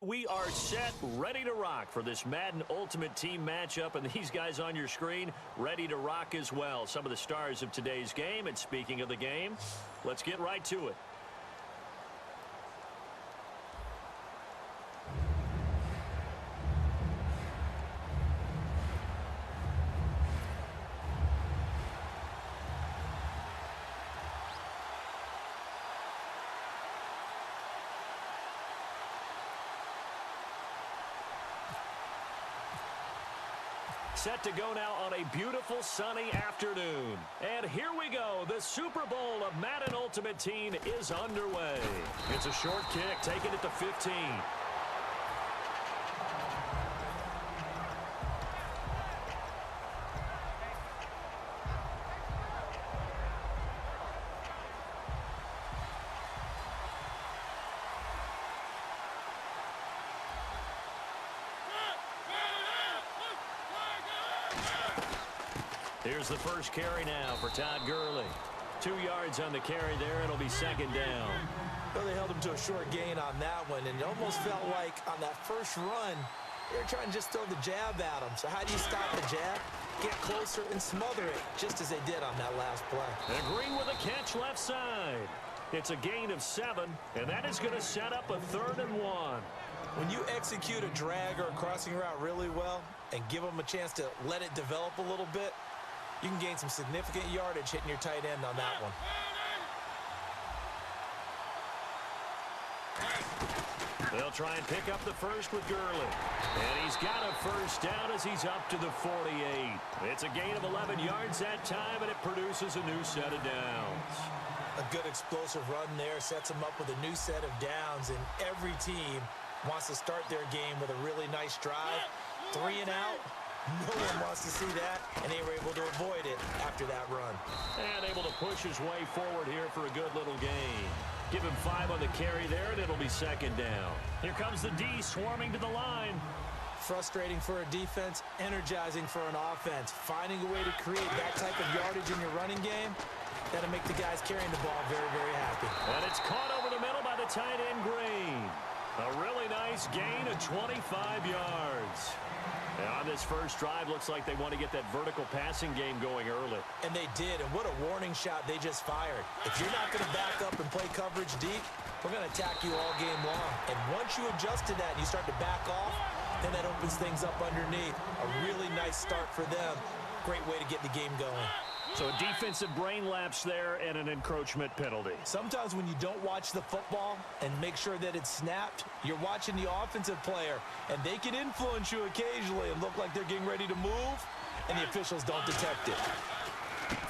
We are set, ready to rock for this Madden Ultimate Team matchup, and these guys on your screen ready to rock as well. Some of the stars of today's game, and speaking of the game, let's get right to it. Set to go now on a beautiful sunny afternoon. And here we go. The Super Bowl of Madden Ultimate Team is underway. It's a short kick, taking it to 15. Here's the first carry now for Todd Gurley. 2 yards on the carry there. It'll be second down. Well, they held him to a short gain on that one, and it almost felt like on that first run, they were trying to just throw the jab at him. So how do you stop the jab? Get closer and smother it, just as they did on that last play. And Green with a catch left side. It's a gain of 7, and that is going to set up a 3rd and 1. When you execute a drag or a crossing route really well and give them a chance to let it develop a little bit, you can gain some significant yardage hitting your tight end on that one. They'll try and pick up the first with Gurley. And he's got a first down as he's up to the 48. It's a gain of 11 yards that time, and it produces a new set of downs. A good explosive run there sets them up with a new set of downs, and every team wants to start their game with a really nice drive. 3 and out. No one wants to see that, and they were able to avoid it after that run. And able to push his way forward here for a good little gain. Give him 5 on the carry there, and it'll be second down. Here comes the D swarming to the line. Frustrating for a defense, energizing for an offense. Finding a way to create that type of yardage in your running game, that'll make the guys carrying the ball very, very happy. And it's caught over the middle by the tight end, Green. A really nice gain of 25 yards. And on this first drive, looks like they want to get that vertical passing game going early. And they did, and what a warning shot they just fired. If you're not going to back up and play coverage deep, we're going to attack you all game long. And once you adjust to that and you start to back off, then that opens things up underneath. A really nice start for them. Great way to get the game going. So a defensive brain lapse there and an encroachment penalty. Sometimes when you don't watch the football and make sure that it's snapped, you're watching the offensive player, and they can influence you occasionally and look like they're getting ready to move, and the officials don't detect it.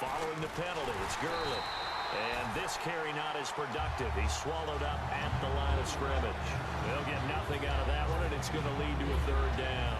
Following the penalty, it's Gurley. And this carry not as productive. He's swallowed up at the line of scrimmage. They'll get nothing out of that one, and it's going to lead to a 3rd down.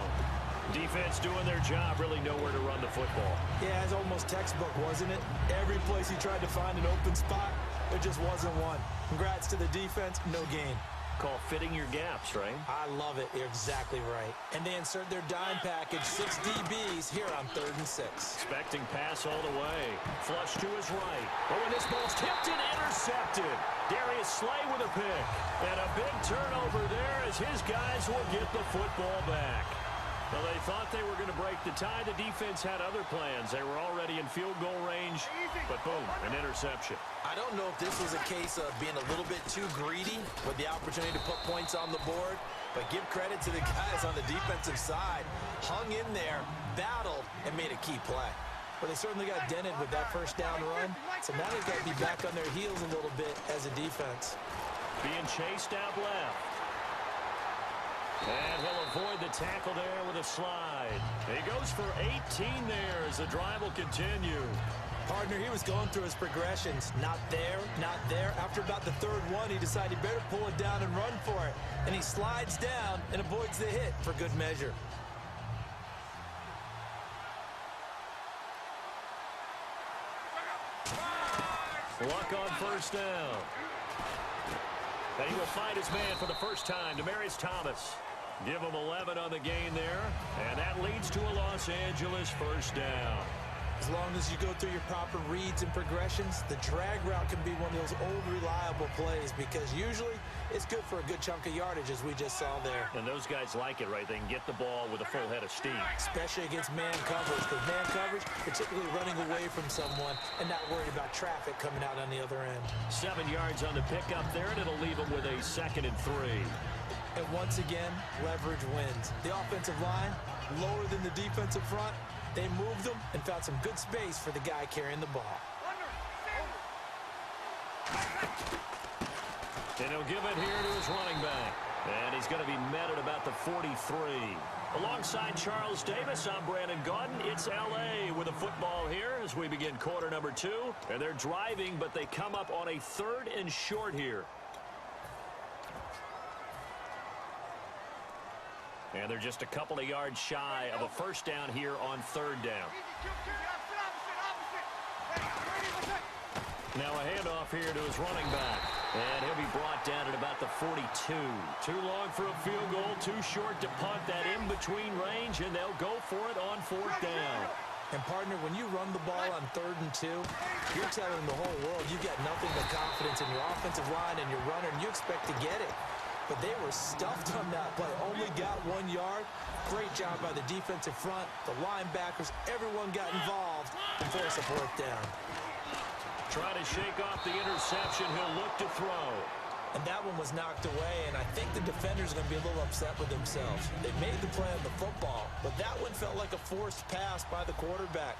Defense doing their job, really nowhere to run the football. Yeah, it's almost textbook, wasn't it? Every place he tried to find an open spot, there just wasn't one. Congrats to the defense, no gain. Call fitting your gaps, right? I love it. You're exactly right. And they insert their dime package, 6 DBs here on 3rd and 6. Expecting pass all the way. Flush to his right. Oh, and this ball's tipped and intercepted. Darius Slay with a pick. And a big turnover there as his guys will get the football back. Well, they thought they were going to break the tie. The defense had other plans. They were already in field goal range, but boom, an interception. I don't know if this was a case of being a little bit too greedy with the opportunity to put points on the board, but give credit to the guys on the defensive side. Hung in there, battled, and made a key play. But they certainly got dented with that first down run, so now they've got to be back on their heels a little bit as a defense. Being chased out left. And he'll avoid the tackle there with a slide. He goes for 18 there as the drive will continue. Partner, he was going through his progressions. Not there, not there. After about the 3rd one, he decided he better pull it down and run for it. And he slides down and avoids the hit for good measure. Luck on first down. And he will find his man for the first time, Demaryius Thomas. Give him 11 on the gain there, and that leads to a Los Angeles first down. As long as you go through your proper reads and progressions, the drag route can be one of those old reliable plays because usually it's good for a good chunk of yardage, as we just saw there. And those guys like it, right? They can get the ball with a full head of steam. Especially against man coverage. Because man coverage, they're typically running away from someone and not worried about traffic coming out on the other end. 7 yards on the pickup there, and it'll leave them with a 2nd and 3. And once again, leverage wins. The offensive line, lower than the defensive front. They moved them and found some good space for the guy carrying the ball. And he'll give it here to his running back. And he's going to be met at about the 43. Alongside Charles Davis, I'm Brandon Gaudin. It's L.A. with a football here as we begin quarter number 2. And they're driving, but they come up on a 3rd and short here. And they're just a couple of yards shy of a first down here on 3rd down. Now a handoff here to his running back. And he'll be brought down at about the 42. Too long for a field goal, too short to punt that in-between range, and they'll go for it on 4th down. And, partner, when you run the ball on 3rd and 2, you're telling the whole world you've got nothing but confidence in your offensive line and your runner, and you expect to get it. But they were stuffed on that play. Only got 1 yard. Great job by the defensive front. The linebackers, everyone got involved and forced a 4th down. Trying to shake off the interception. He'll look to throw. And that one was knocked away, and I think the defenders are going to be a little upset with themselves. They made the play on the football, but that one felt like a forced pass by the quarterback.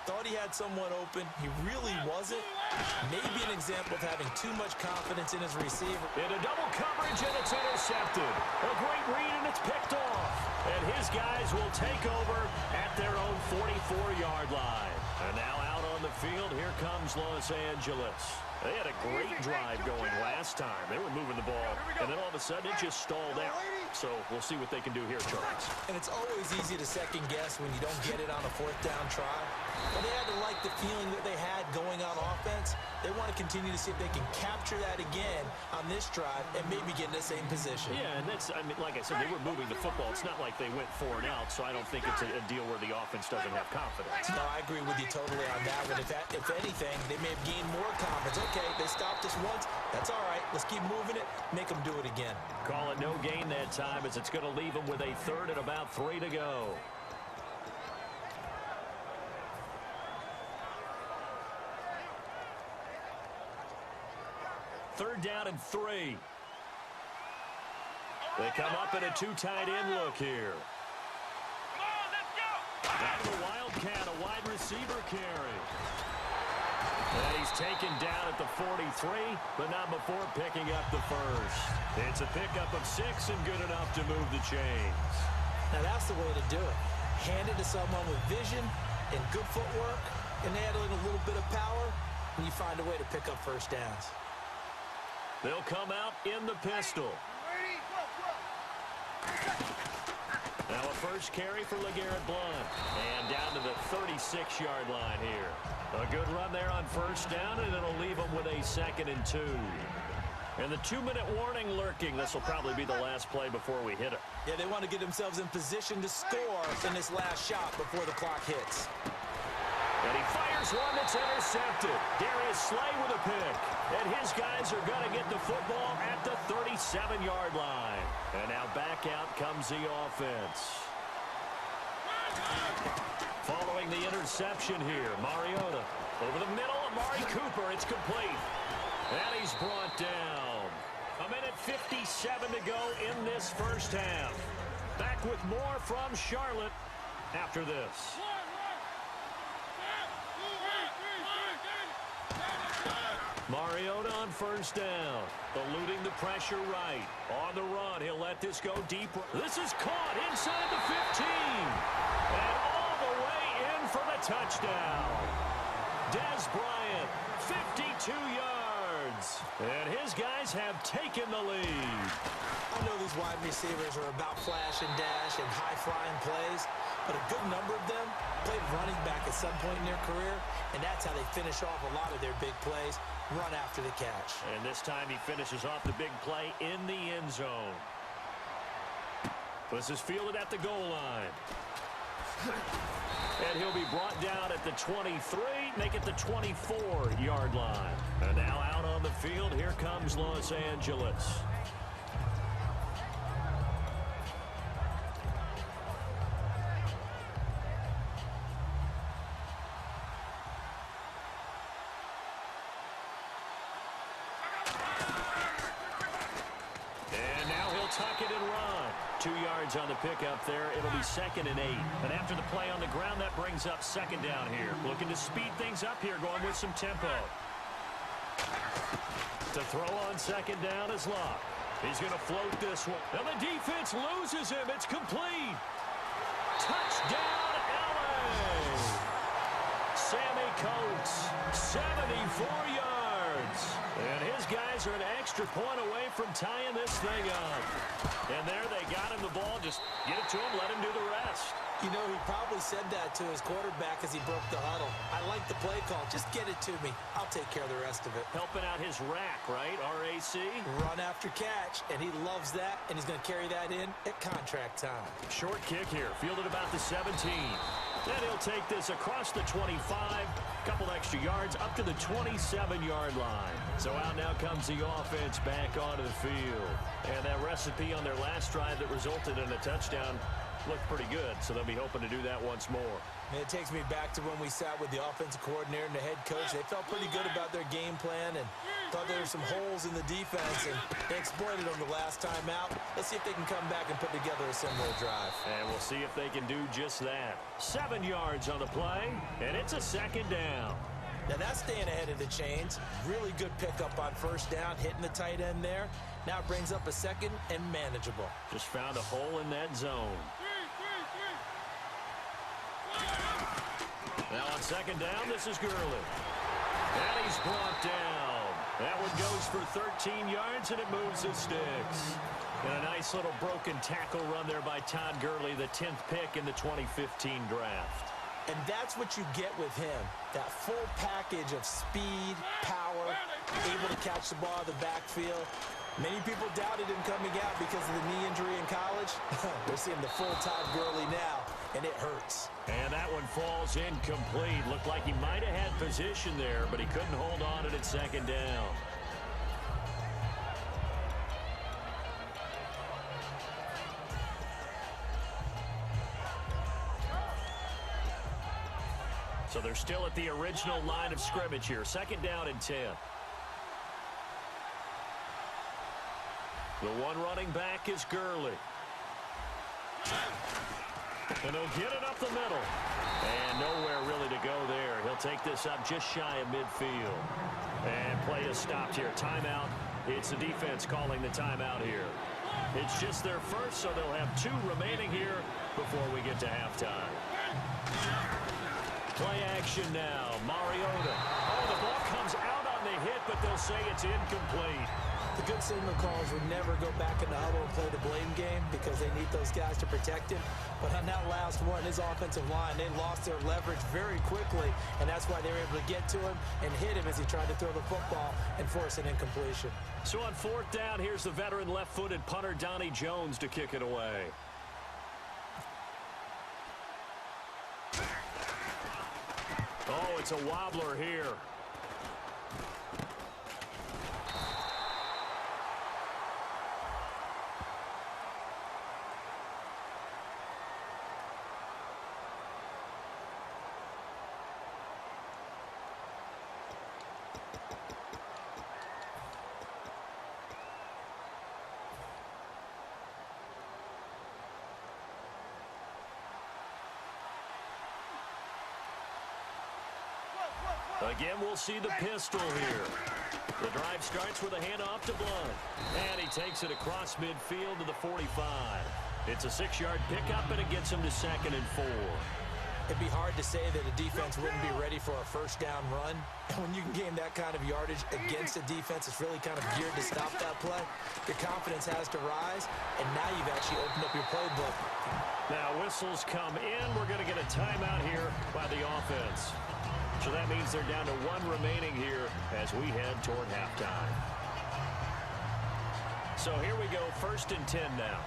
Thought he had someone open. He really wasn't. Maybe an example of having too much confidence in his receiver. Into double coverage, and it's intercepted. A great read, and it's picked off. And his guys will take over at their own 44-yard line. And now out on the field, here comes Los Angeles. They had a great drive going last time. They were moving the ball, and then all of a sudden it just stalled out. So we'll see what they can do here, Charles. And it's always easy to second guess when you don't get it on a 4th down try. But they had to like the feeling that they had going on offense. They want to continue to see if they can capture that again on this drive and maybe get in the same position. Yeah, and that's, I mean, like I said, they were moving the football. It's not like they went 4 and out, so I don't think it's a deal where the offense doesn't have confidence. No, I agree with you totally on that one. If anything, they may have gained more confidence. Okay, they stopped us once. That's all right. Let's keep moving it. Make them do it again. Call it no gain that time as it's going to leave them with a 3rd and about 3 to go. Third down and 3. They come up in a 2 tight end look here. Out of the Wildcat, a wide receiver carry. And he's taken down at the 43, but not before picking up the first. It's a pickup of 6 and good enough to move the chains. Now that's the way to do it. Hand it to someone with vision and good footwork, and add in a little bit of power, and you find a way to pick up first downs. They'll come out in the pistol. Now a first carry for LeGarrette Blount. And down to the 36-yard line here. A good run there on first down, and it'll leave them with a 2nd and 2. And the 2-minute warning lurking. This will probably be the last play before we hit it. Yeah, they want to get themselves in position to score in this last shot before the clock hits. And he fires one that's intercepted. Darius Slay with a pick. And his guys are going to get the football at the 37-yard line. And now back out comes the offense. Following the interception here, Mariota. Over the middle, Amari Cooper. It's complete. And he's brought down. 1:57 to go in this first half. Back with more from Charlotte after this. Mariota on first down. Eluding the pressure right. On the run, he'll let this go deep. This is caught inside the 15. And all the way in for the touchdown. Des Bryant, 52 yards. And his guys have taken the lead. I know these wide receivers are about flash and dash and high-flying plays, but a good number of them played running back at some point in their career, and that's how they finish off a lot of their big plays, run after the catch. And this time he finishes off the big play in the end zone. This is fielded at the goal line. And he'll be brought down at the 23, make it the 24-yard line. And now out on the field, here comes Los Angeles. And now he'll tuck it and run. 2 yards on the pickup there. It'll be 2nd and 8. And after the play on the ground, that brings up 2nd down here. Looking to speed things up here, going with some tempo. To throw on 2nd down is Locke. He's going to float this one. And the defense loses him. It's complete. Touchdown, LA. Sammy Coates, 74 yards. And his guys are an extra point away from tying this thing up. And there they got him the ball. Just get it to him, let him do the rest. You know, he probably said that to his quarterback as he broke the huddle. I like the play call. Just get it to me. I'll take care of the rest of it. Helping out his rack, right? RAC. Run after catch, and he loves that, and he's going to carry that in at contract time. Short kick here, fielded about the 17. Then he'll take this across the 25, couple extra yards up to the 27-yard line. So out now comes the offense back onto the field. And that recipe on their last drive that resulted in a touchdown looked pretty good, so they'll be hoping to do that once more. And it takes me back to when we sat with the offensive coordinator and the head coach. They felt pretty good about their game plan and thought there were some holes in the defense, and they exploited them the last time out. Let's see if they can come back and put together a similar drive. And we'll see if they can do just that. 7 yards on the play, and it's a 2nd down. Now that's staying ahead of the chains. Really good pickup on 1st down, hitting the tight end there. Now it brings up a 2nd and manageable. Just found a hole in that zone. Now on 2nd down, this is Gurley. And he's brought down. That one goes for 13 yards, and it moves the sticks. And a nice little broken tackle run there by Todd Gurley, the 10th pick in the 2015 draft. And that's what you get with him. That full package of speed, power, able to catch the ball in the backfield. Many people doubted him coming out because of the knee injury in college. We're seeing the full Todd Gurley now, and it hurts. And that one falls incomplete. Looked like he might have had position there, but he couldn't hold on to it at 2nd down. So they're still at the original line of scrimmage here. 2nd down and 10. The one running back is Gurley. And he'll get it up the middle. And nowhere really to go there. He'll take this up just shy of midfield. And play is stopped here. Timeout. It's the defense calling the timeout here. It's just their first, so they'll have 2 remaining here before we get to halftime. Play action now. Mariota. Oh, the ball comes out on the hit, but they'll say it's incomplete. The good signal callers would never go back in the huddle and play the blame game because they need those guys to protect him. But on that last one, his offensive line, they lost their leverage very quickly, and that's why they were able to get to him and hit him as he tried to throw the football and force an incompletion. So on 4th down, here's the veteran left-footed punter Donnie Jones to kick it away. Oh, it's a wobbler here. Again, we'll see the pistol here. The drive starts with a handoff to Blunt. And he takes it across midfield to the 45. It's a 6-yard pickup, and it gets him to 2nd and 4. It'd be hard to say that a defense wouldn't be ready for a 1st down run. And when you can gain that kind of yardage against a defense, it's really kind of geared to stop that play. Your confidence has to rise, and now you've actually opened up your playbook. Now whistles come in. We're going to get a timeout here by the offense. So that means they're down to 1 remaining here as we head toward halftime. So here we go, 1st and 10 now.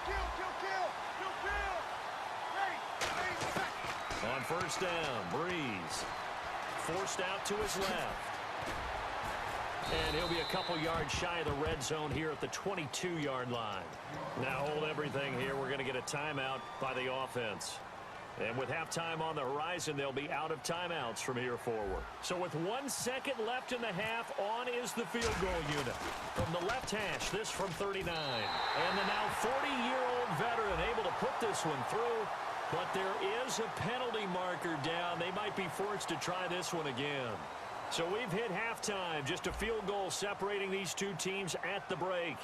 Kill. On first down, Breeze forced out to his left. And he'll be a couple yards shy of the red zone here at the 22-yard line. Now hold everything here. We're going to get a timeout by the offense. And with halftime on the horizon, they'll be out of timeouts from here forward. So with 1 second left in the half, on is the field goal unit. From the left hash, this from 39. And the now 40-year-old veteran able to put this one through. But there is a penalty marker down. They might be forced to try this one again. So we've hit halftime. Just a field goal separating these two teams at the break.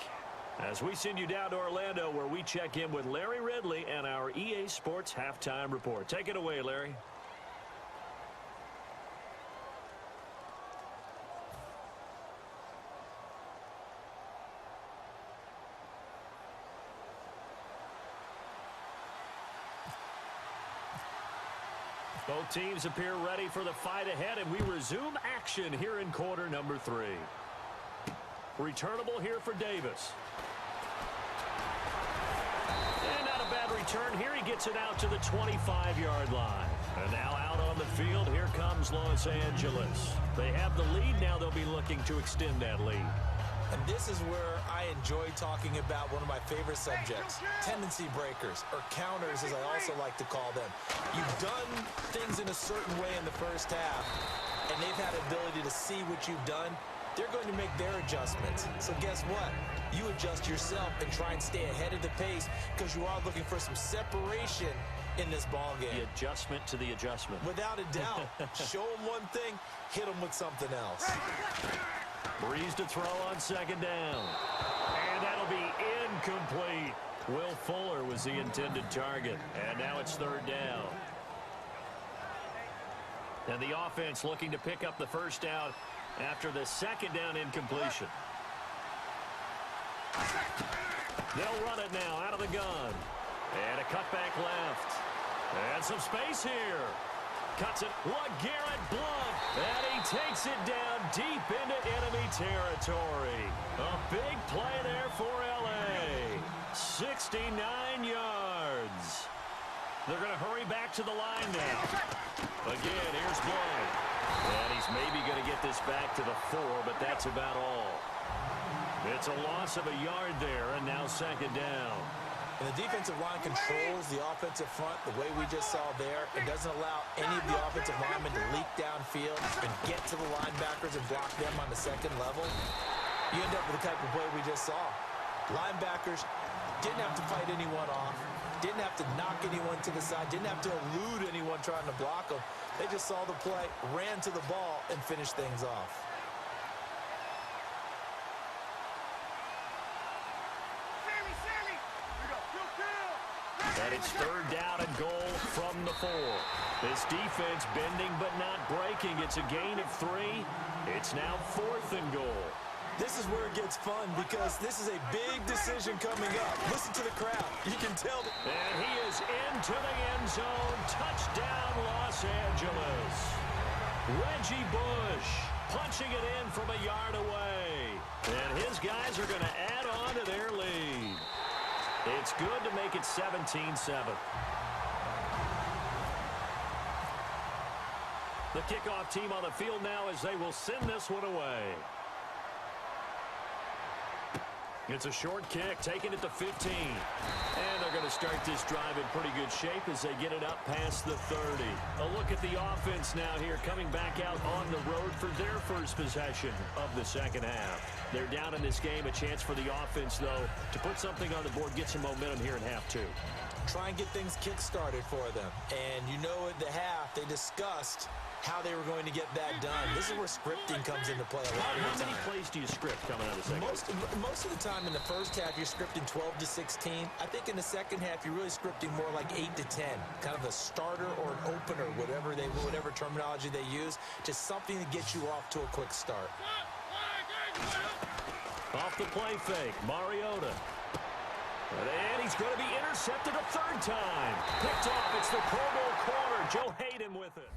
As we send you down to Orlando, where we check in with Larry Ridley and our EA Sports Halftime Report. Take it away, Larry. Both teams appear ready for the fight ahead, and we resume action here in quarter number 3. Returnable here for Davis. And not a bad return here. He gets it out to the 25-yard line. And now out on the field, here comes Los Angeles. They have the lead. Now they'll be looking to extend that lead. And this is where I enjoy talking about one of my favorite subjects, tendency breakers, or counters as I also like to call them. You've done things in a certain way in the first half, and they've had ability to see what you've done. They're going to make their adjustments. So guess what? You adjust yourself and try and stay ahead of the pace because you are looking for some separation in this ball game. The adjustment to the adjustment. Without a doubt. Show them one thing, hit them with something else. Breeze to throw on second down. And that'll be incomplete. Will Fuller was the intended target. And now it's third down. And the offense looking to pick up the first down after the second down incompletion. They'll run it now out of the gun. And a cutback left. And some space here. Cuts it. LeGarrette Blount. And he takes it down deep into enemy territory. A big play there for L.A. 69 yards. They're going to hurry back to the line now. Again, here's Blount. And he's maybe going to get this back to the 4, but that's about all. It's a loss of a yard there, and now second down. And the defensive line controls the offensive front the way we just saw there. It doesn't allow any of the offensive linemen to leak downfield and get to the linebackers and block them on the second level. You end up with the type of play we just saw. Linebackers didn't have to fight anyone off, didn't have to knock anyone to the side, didn't have to elude anyone trying to block them. They just saw the play, ran to the ball, and finished things off. And it's third down and goal from the 4. This defense bending but not breaking. It's a gain of 3. It's now 4th and goal. This is where it gets fun because this is a big decision coming up. Listen to the crowd. You can tell. And he is into the end zone. Touchdown, Los Angeles. Reggie Bush punching it in from a yard away. And his guys are going to add on to their lead. It's good to make it 17-7. The kickoff team on the field now as they will send this one away. It's a short kick, taking it to 15. And they're going to start this drive in pretty good shape as they get it up past the 30. A look at the offense now here, coming back out on the road for their first possession of the second half. They're down in this game. A chance for the offense, though, to put something on the board, get some momentum here in half 2. Try and get things kick-started for them. And you know at the half, they discussed how they were going to get that done. This is where scripting comes into play a lot of the time. How many plays do you script coming out of the second half? Most of the time in the first half, you're scripting 12 to 16. I think in the second half, you're really scripting more like 8 to 10. Kind of a starter or an opener, whatever terminology they use. Just something to get you off to a quick start. Off the play fake, Mariota. And he's going to be intercepted a third time. Picked off. It's the Pro Bowl corner, Joe Hayden with it.